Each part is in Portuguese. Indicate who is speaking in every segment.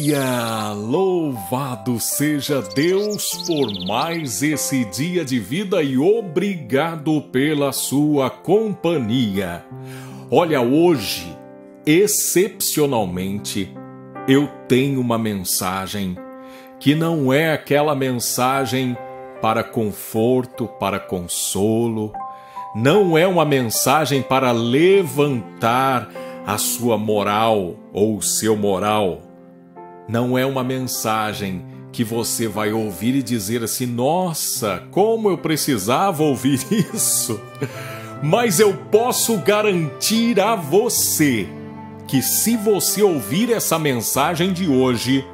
Speaker 1: dia! Louvado seja Deus por mais esse dia de vida e obrigado pela sua companhia. Olha, hoje, excepcionalmente, eu tenho uma mensagem que não é aquela mensagem para conforto, para consolo, não é uma mensagem para levantar a sua moral ou o seu moral. Não é uma mensagem que você vai ouvir e dizer assim: nossa, como eu precisava ouvir isso. Mas eu posso garantir a você que se você ouvir essa mensagem de hoje,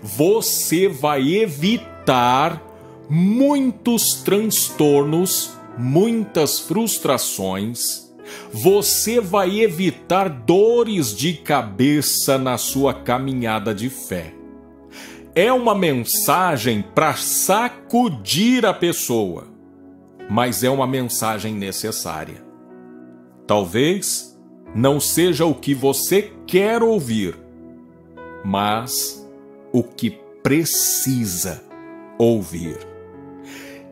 Speaker 1: você vai evitar muitos transtornos, muitas frustrações. Você vai evitar dores de cabeça na sua caminhada de fé. É uma mensagem para sacudir a pessoa, mas é uma mensagem necessária. Talvez não seja o que você quer ouvir, mas o que precisa ouvir.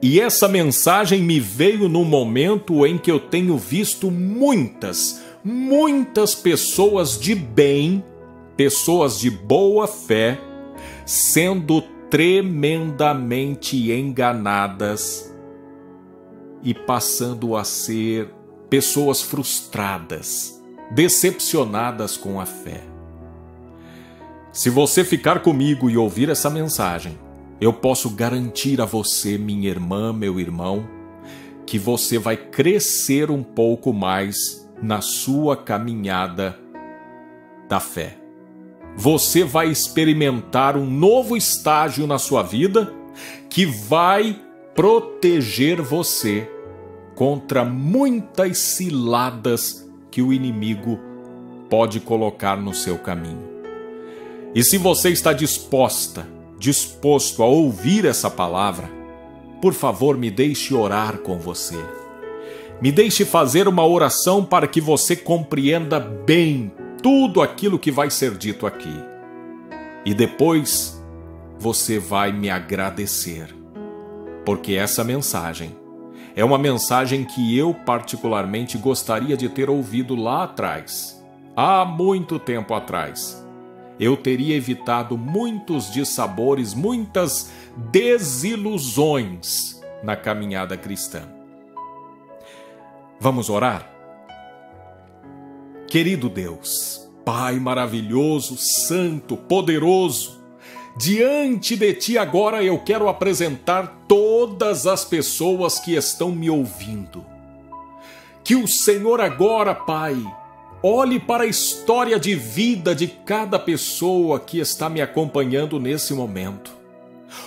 Speaker 1: E essa mensagem me veio no momento em que eu tenho visto muitas pessoas de bem, pessoas de boa fé, sendo tremendamente enganadas e passando a ser pessoas frustradas, decepcionadas com a fé. Se você ficar comigo e ouvir essa mensagem, eu posso garantir a você, minha irmã, meu irmão, que você vai crescer um pouco mais na sua caminhada da fé. Você vai experimentar um novo estágio na sua vida que vai proteger você contra muitas ciladas que o inimigo pode colocar no seu caminho. E se você está disposto a ouvir essa palavra, por favor, me deixe orar com você. Me deixe fazer uma oração para que você compreenda bem tudo aquilo que vai ser dito aqui. E depois você vai me agradecer, porque essa mensagem é uma mensagem que eu particularmente gostaria de ter ouvido lá atrás, há muito tempo atrás. Eu teria evitado muitos dissabores, muitas desilusões na caminhada cristã. Vamos orar? Querido Deus, Pai maravilhoso, santo, poderoso, diante de Ti agora eu quero apresentar todas as pessoas que estão me ouvindo. Que o Senhor agora, Pai, olhe para a história de vida de cada pessoa que está me acompanhando nesse momento.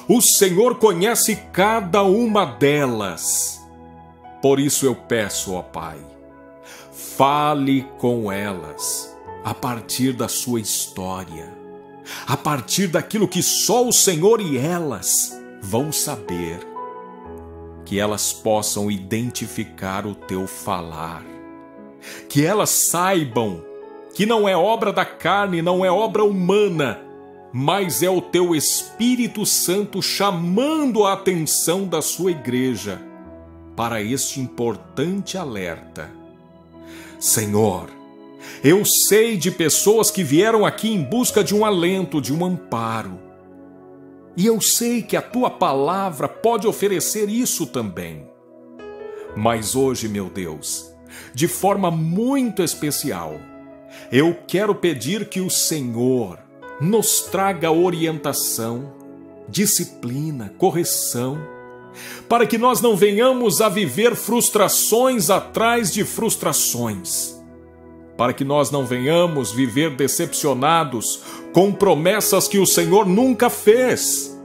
Speaker 1: O Senhor conhece cada uma delas. Por isso eu peço, ó Pai, fale com elas a partir da sua história, a partir daquilo que só o Senhor e elas vão saber, que elas possam identificar o Teu falar, que elas saibam que não é obra da carne, não é obra humana, mas é o Teu Espírito Santo chamando a atenção da sua igreja para este importante alerta. Senhor, eu sei de pessoas que vieram aqui em busca de um alento, de um amparo, e eu sei que a Tua palavra pode oferecer isso também. Mas hoje, meu Deus, de forma muito especial, eu quero pedir que o Senhor nos traga orientação, disciplina, correção, para que nós não venhamos a viver frustrações atrás de frustrações, para que nós não venhamos viver decepcionados com promessas que o Senhor nunca fez.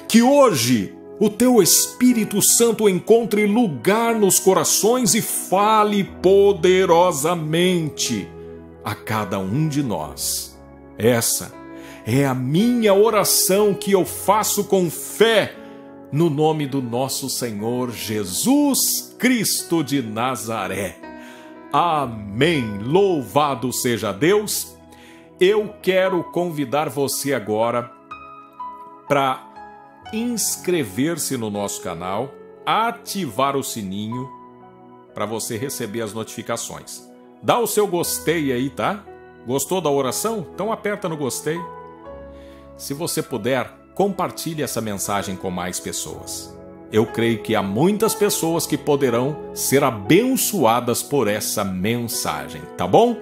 Speaker 1: Que hoje o Teu Espírito Santo encontre lugar nos corações e fale poderosamente a cada um de nós. Essa é a minha oração que eu faço com fé no nome do nosso Senhor Jesus Cristo de Nazaré. Amém. Louvado seja Deus. eu quero convidar você agora para inscrever-se no nosso canal, ativar o sininho para você receber as notificações. Dá o seu gostei aí, tá? Gostou da oração? Então aperta no gostei. Se você puder, compartilhe essa mensagem com mais pessoas. Eu creio que há muitas pessoas que poderão ser abençoadas por essa mensagem, tá bom?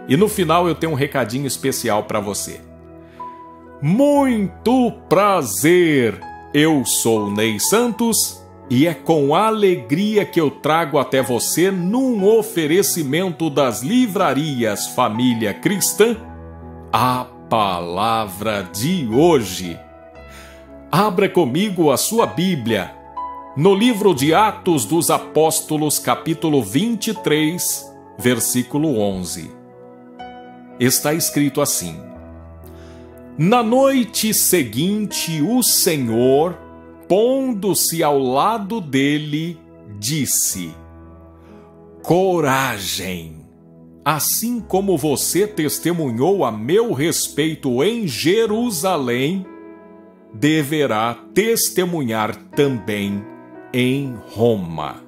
Speaker 1: E no final eu tenho um recadinho especial para você. Muito prazer! Eu sou Ney Santos e é com alegria que eu trago até você, num oferecimento das livrarias Família Cristã, a palavra de hoje. Abra comigo a sua Bíblia no livro de Atos dos Apóstolos, capítulo 23, versículo 11. Está escrito assim: Na noite seguinte, o Senhor, pondo-se ao lado dele, disse: Coragem! Assim como você testemunhou a meu respeito em Jerusalém, deverá testemunhar também em Roma.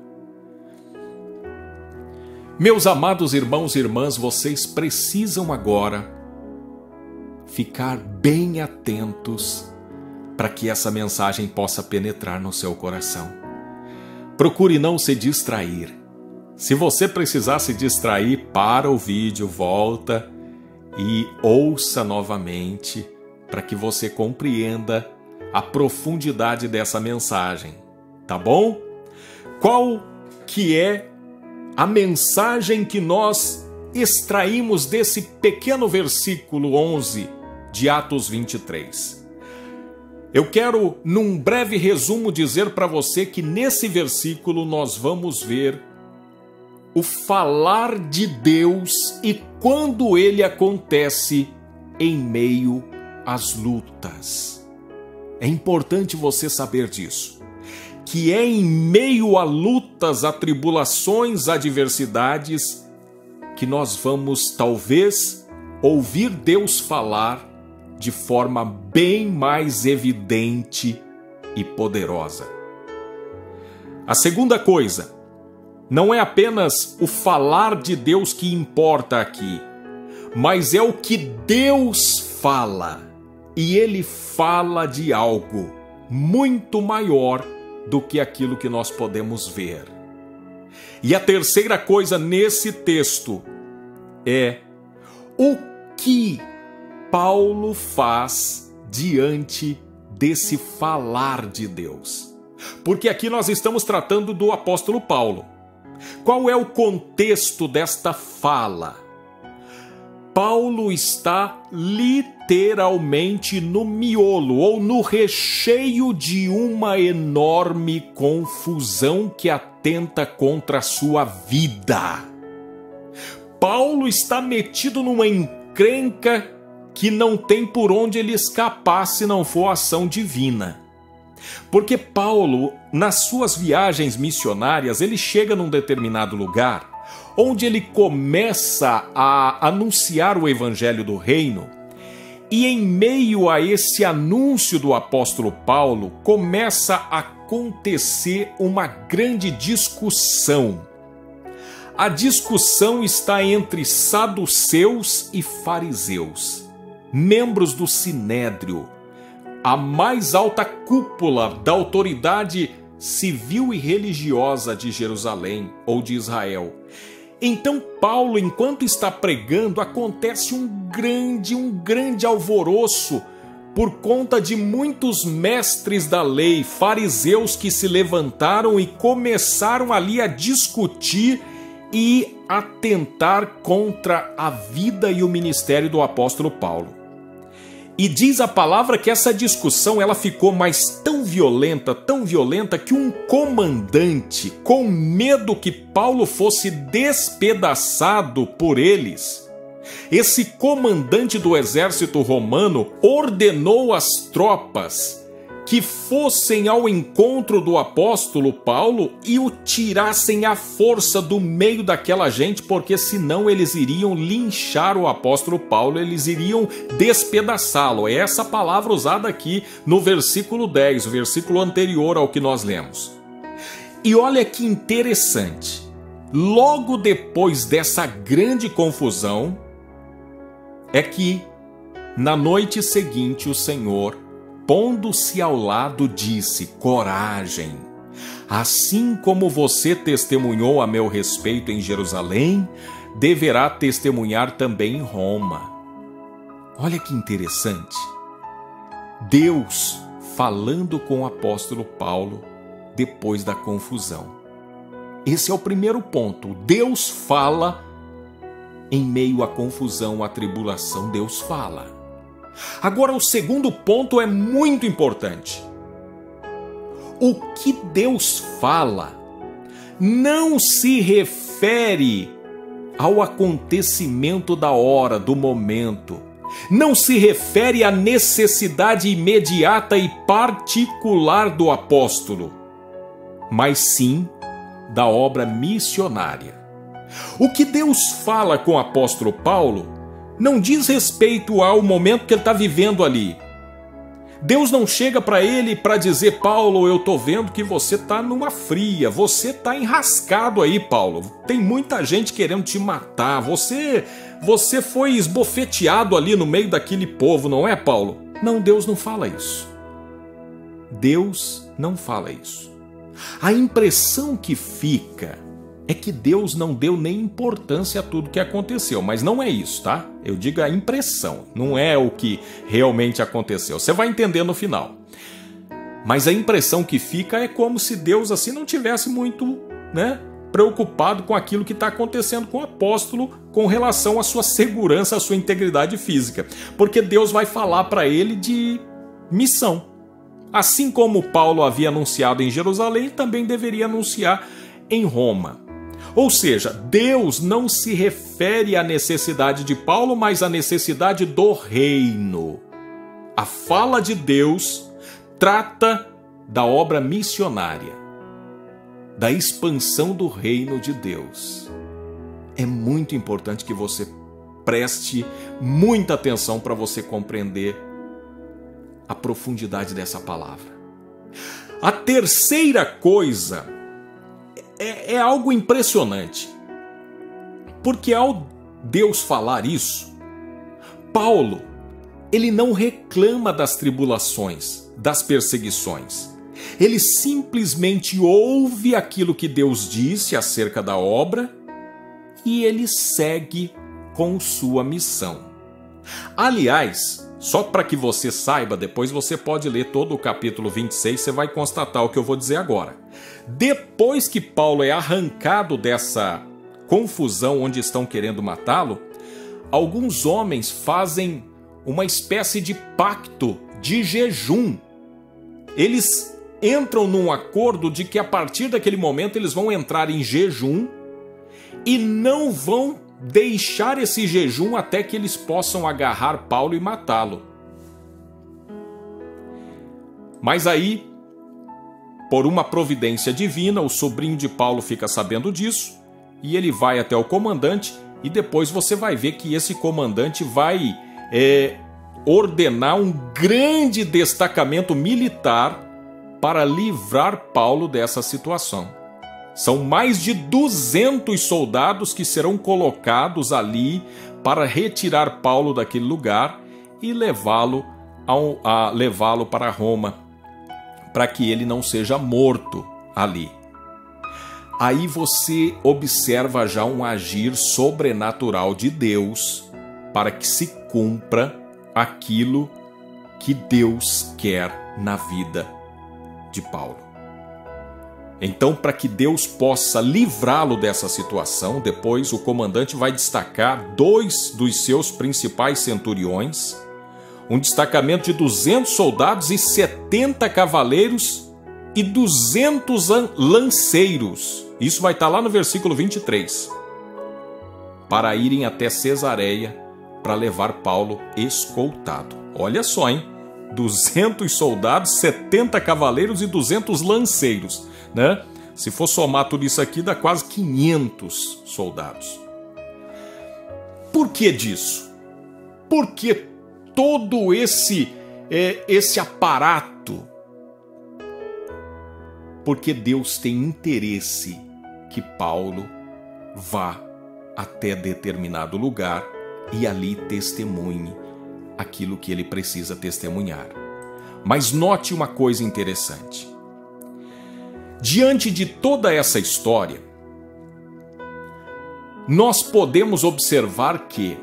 Speaker 1: Meus amados irmãos e irmãs, vocês precisam agora ficar bem atentos para que essa mensagem possa penetrar no seu coração. Procure não se distrair. Se você precisar se distrair, para o vídeo, volta e ouça novamente para que você compreenda a profundidade dessa mensagem, tá bom? Qual que é a mensagem que nós extraímos desse pequeno versículo 11 de Atos 23? Eu quero, num breve resumo, dizer para você que nesse versículo nós vamos ver o falar de Deus e quando ele acontece em meio às lutas. É importante você saber disso, que é em meio a lutas, a tribulações, a adversidades, que nós vamos, talvez, ouvir Deus falar de forma bem mais evidente e poderosa. A segunda coisa, não é apenas o falar de Deus que importa aqui, mas é o que Deus fala. E ele fala de algo muito maior do que aquilo que nós podemos ver. E a terceira coisa nesse texto é o que Paulo faz diante desse falar de Deus. Porque aqui nós estamos tratando do apóstolo Paulo. Qual é o contexto desta fala? Paulo está literalmente no miolo ou no recheio de uma enorme confusão que atenta contra a sua vida. Paulo está metido numa encrenca que não tem por onde ele escapar se não for ação divina. Porque Paulo, nas suas viagens missionárias, ele chega num determinado lugar onde ele começa a anunciar o evangelho do reino, e em meio a esse anúncio do apóstolo Paulo, começa a acontecer uma grande discussão. A discussão está entre saduceus e fariseus, membros do Sinédrio, a mais alta cúpula da autoridade civil e religiosa de Jerusalém ou de Israel. Então Paulo, enquanto está pregando, acontece um grande alvoroço por conta de muitos mestres da lei, fariseus, que se levantaram e começaram ali a discutir e atentar contra a vida e o ministério do apóstolo Paulo. E diz a palavra que essa discussão ela ficou mais tão violenta, que um comandante, com medo que Paulo fosse despedaçado por eles, esse comandante do exército romano ordenou às tropas que fossem ao encontro do apóstolo Paulo e o tirassem à força do meio daquela gente, porque senão eles iriam linchar o apóstolo Paulo, eles iriam despedaçá-lo. É essa palavra usada aqui no versículo 10, o versículo anterior ao que nós lemos. E olha que interessante, logo depois dessa grande confusão, é que na noite seguinte o Senhor, pondo-se ao lado, disse: coragem, assim como você testemunhou a meu respeito em Jerusalém, deverá testemunhar também em Roma. Olha que interessante. Deus falando com o apóstolo Paulo depois da confusão. Esse é o primeiro ponto. Deus fala em meio à confusão, à tribulação, Deus fala. Agora, o segundo ponto é muito importante. O que Deus fala não se refere ao acontecimento da hora, do momento. Não se refere à necessidade imediata e particular do apóstolo, mas sim da obra missionária. O que Deus fala com o apóstolo Paulo não diz respeito ao momento que ele está vivendo ali. Deus não chega para ele para dizer: Paulo, eu estou vendo que você está numa fria, você está enrascado aí, Paulo. Tem muita gente querendo te matar, você foi esbofeteado ali no meio daquele povo, não é, Paulo? Não, Deus não fala isso. Deus não fala isso. A impressão que fica é que Deus não deu nem importância a tudo que aconteceu, mas não é isso, tá? Eu digo a impressão, não é o que realmente aconteceu. Você vai entender no final. Mas a impressão que fica é como se Deus assim não tivesse muito, preocupado com aquilo que está acontecendo com o apóstolo com relação à sua segurança, à sua integridade física. Porque Deus vai falar para ele de missão. Assim como Paulo havia anunciado em Jerusalém, também deveria anunciar em Roma. Ou seja, Deus não se refere à necessidade de Paulo, mas à necessidade do reino. A fala de Deus trata da obra missionária, da expansão do reino de Deus. É muito importante que você preste muita atenção para você compreender a profundidade dessa palavra. A terceira coisa é algo impressionante, porque ao Deus falar isso, Paulo, ele não reclama das tribulações, das perseguições. Ele simplesmente ouve aquilo que Deus disse acerca da obra e ele segue com sua missão. Aliás, só para que você saiba, depois você pode ler todo o capítulo 26, você vai constatar o que eu vou dizer agora. Depois que Paulo é arrancado dessa confusão onde estão querendo matá-lo, alguns homens fazem uma espécie de pacto de jejum. Eles entram num acordo de que a partir daquele momento eles vão entrar em jejum e não vão deixar esse jejum até que eles possam agarrar Paulo e matá-lo. Mas aí, por uma providência divina, o sobrinho de Paulo fica sabendo disso e ele vai até o comandante e depois você vai ver que esse comandante vai ordenar um grande destacamento militar para livrar Paulo dessa situação. São mais de 200 soldados que serão colocados ali para retirar Paulo daquele lugar e levá-lo para Roma, para que ele não seja morto ali. Aí você observa já um agir sobrenatural de Deus para que se cumpra aquilo que Deus quer na vida de Paulo. Então, para que Deus possa livrá-lo dessa situação, depois o comandante vai destacar 2 dos seus principais centuriões, um destacamento de 200 soldados e 70 cavaleiros e 200 lanceiros. Isso vai estar lá no versículo 23. Para irem até Cesareia para levar Paulo escoltado. Olha só, hein? 200 soldados, 70 cavaleiros e 200 lanceiros, né? Se for somar tudo isso aqui, dá quase 500 soldados. Por que disso? Por que todo esse aparato? Porque Deus tem interesse que Paulo vá até determinado lugar e ali testemunhe aquilo que ele precisa testemunhar. Mas note uma coisa interessante. Diante de toda essa história, nós podemos observar que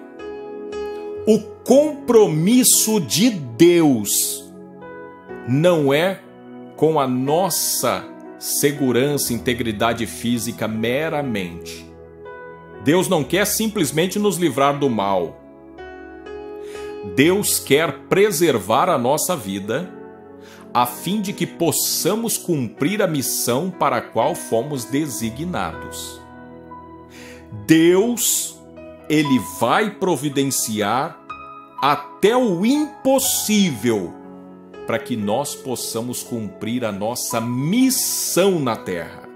Speaker 1: o compromisso de Deus não é com a nossa segurança, integridade física meramente. Deus não quer simplesmente nos livrar do mal. Deus quer preservar a nossa vida a fim de que possamos cumprir a missão para a qual fomos designados. Deus, ele vai providenciar até o impossível para que nós possamos cumprir a nossa missão na terra.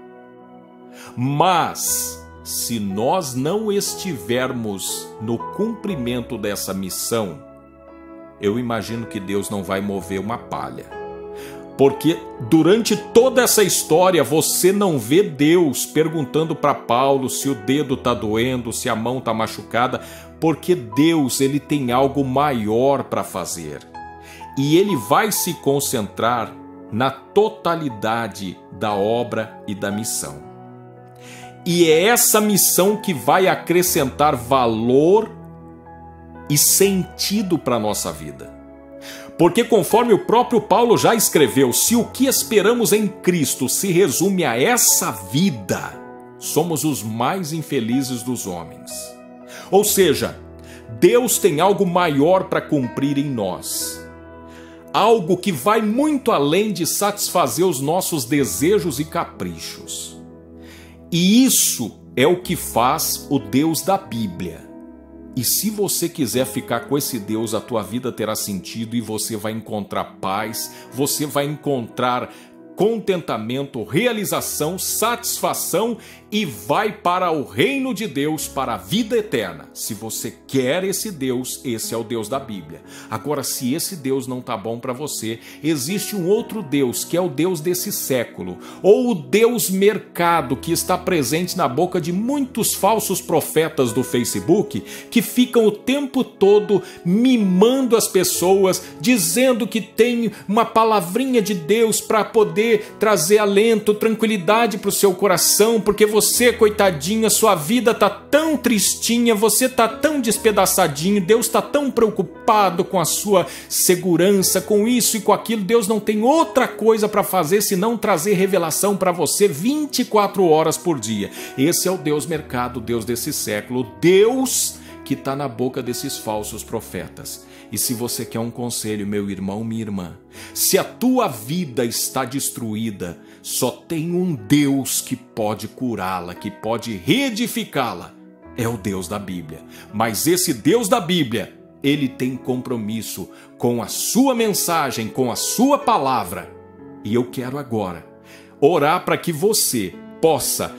Speaker 1: Mas, se nós não estivermos no cumprimento dessa missão, eu imagino que Deus não vai mover uma palha. Porque durante toda essa história você não vê Deus perguntando para Paulo se o dedo está doendo, se a mão está machucada, porque Deus, ele tem algo maior para fazer. E ele vai se concentrar na totalidade da obra e da missão. E é essa missão que vai acrescentar valor e sentido para a nossa vida. Porque conforme o próprio Paulo já escreveu, se o que esperamos em Cristo se resume a essa vida, somos os mais infelizes dos homens. Ou seja, Deus tem algo maior para cumprir em nós. Algo que vai muito além de satisfazer os nossos desejos e caprichos. E isso é o que faz o Deus da Bíblia. E se você quiser ficar com esse Deus, a tua vida terá sentido e você vai encontrar paz, você vai encontrar contentamento, realização, satisfação e vai para o reino de Deus, para a vida eterna. Se você quer esse Deus, esse é o Deus da Bíblia. Agora, se esse Deus não tá bom para você, existe um outro Deus, que é o Deus desse século, ou o Deus mercado, que está presente na boca de muitos falsos profetas do Facebook, que ficam o tempo todo mimando as pessoas, dizendo que tem uma palavrinha de Deus para poder trazer alento, tranquilidade para o seu coração, porque você, coitadinho, a sua vida tá tão tristinha, você tá tão despedaçadinho, Deus tá tão preocupado com a sua segurança, com isso e com aquilo, Deus não tem outra coisa para fazer senão trazer revelação para você 24 horas por dia. Esse é o Deus mercado, o Deus desse século, Deus que está na boca desses falsos profetas. E se você quer um conselho, meu irmão, minha irmã, se a tua vida está destruída, só tem um Deus que pode curá-la, que pode reedificá-la. É o Deus da Bíblia. Mas esse Deus da Bíblia, ele tem compromisso com a sua mensagem, com a sua palavra. E eu quero agora orar para que você possa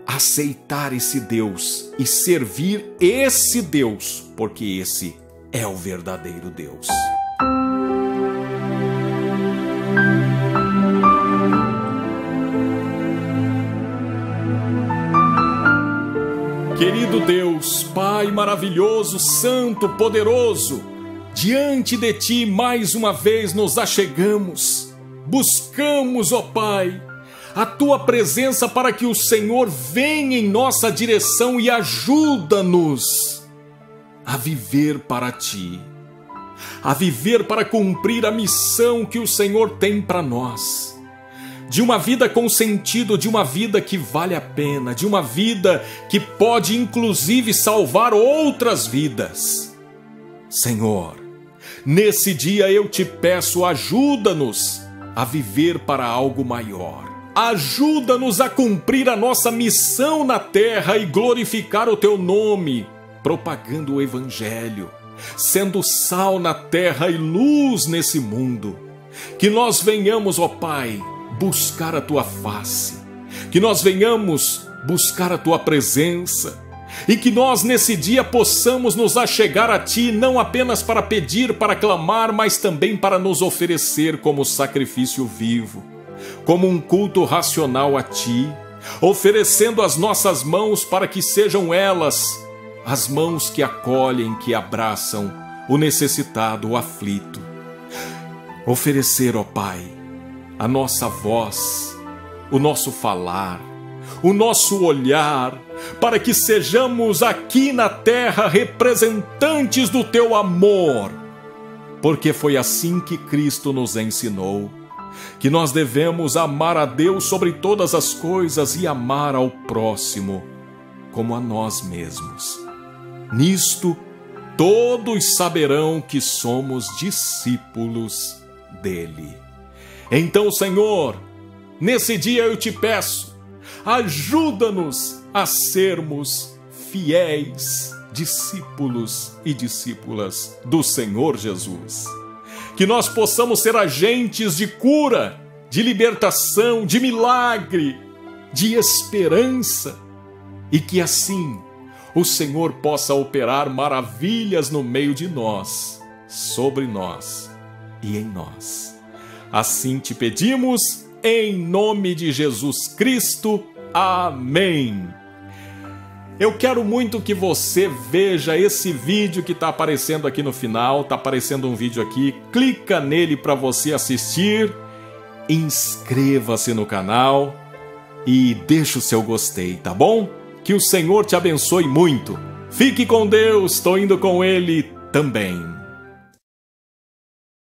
Speaker 1: aceitar esse Deus e servir esse Deus, porque esse é o verdadeiro Deus. Querido Deus, Pai maravilhoso, santo, poderoso, diante de Ti mais uma vez nos achegamos, buscamos, ó Pai, a Tua presença para que o Senhor venha em nossa direção e ajuda-nos a viver para Ti, a viver para cumprir a missão que o Senhor tem para nós, de uma vida com sentido, de uma vida que vale a pena, de uma vida que pode inclusive salvar outras vidas. Senhor, nesse dia eu te peço, ajuda-nos a viver para algo maior. Ajuda-nos a cumprir a nossa missão na terra e glorificar o Teu nome, propagando o Evangelho, sendo sal na terra e luz nesse mundo. Que nós venhamos, ó Pai, buscar a Tua face, que nós venhamos buscar a Tua presença, e que nós nesse dia possamos nos achegar a Ti, não apenas para pedir, para clamar, mas também para nos oferecer como sacrifício vivo, como um culto racional a Ti, oferecendo as nossas mãos para que sejam elas as mãos que acolhem, que abraçam o necessitado, o aflito. Oferecer, ó Pai, a nossa voz, o nosso falar, o nosso olhar, para que sejamos aqui na terra representantes do Teu amor, porque foi assim que Cristo nos ensinou, que nós devemos amar a Deus sobre todas as coisas e amar ao próximo como a nós mesmos. Nisto, todos saberão que somos discípulos dele. Então, Senhor, nesse dia eu te peço, ajuda-nos a sermos fiéis discípulos e discípulas do Senhor Jesus. Que nós possamos ser agentes de cura, de libertação, de milagre, de esperança, e que assim o Senhor possa operar maravilhas no meio de nós, sobre nós e em nós. Assim te pedimos, em nome de Jesus Cristo. Amém. Eu quero muito que você veja esse vídeo que está aparecendo aqui no final. Está aparecendo um vídeo aqui. Clica nele para você assistir. Inscreva-se no canal e deixa o seu gostei, tá bom? Que o Senhor te abençoe muito. Fique com Deus, estou indo com Ele também.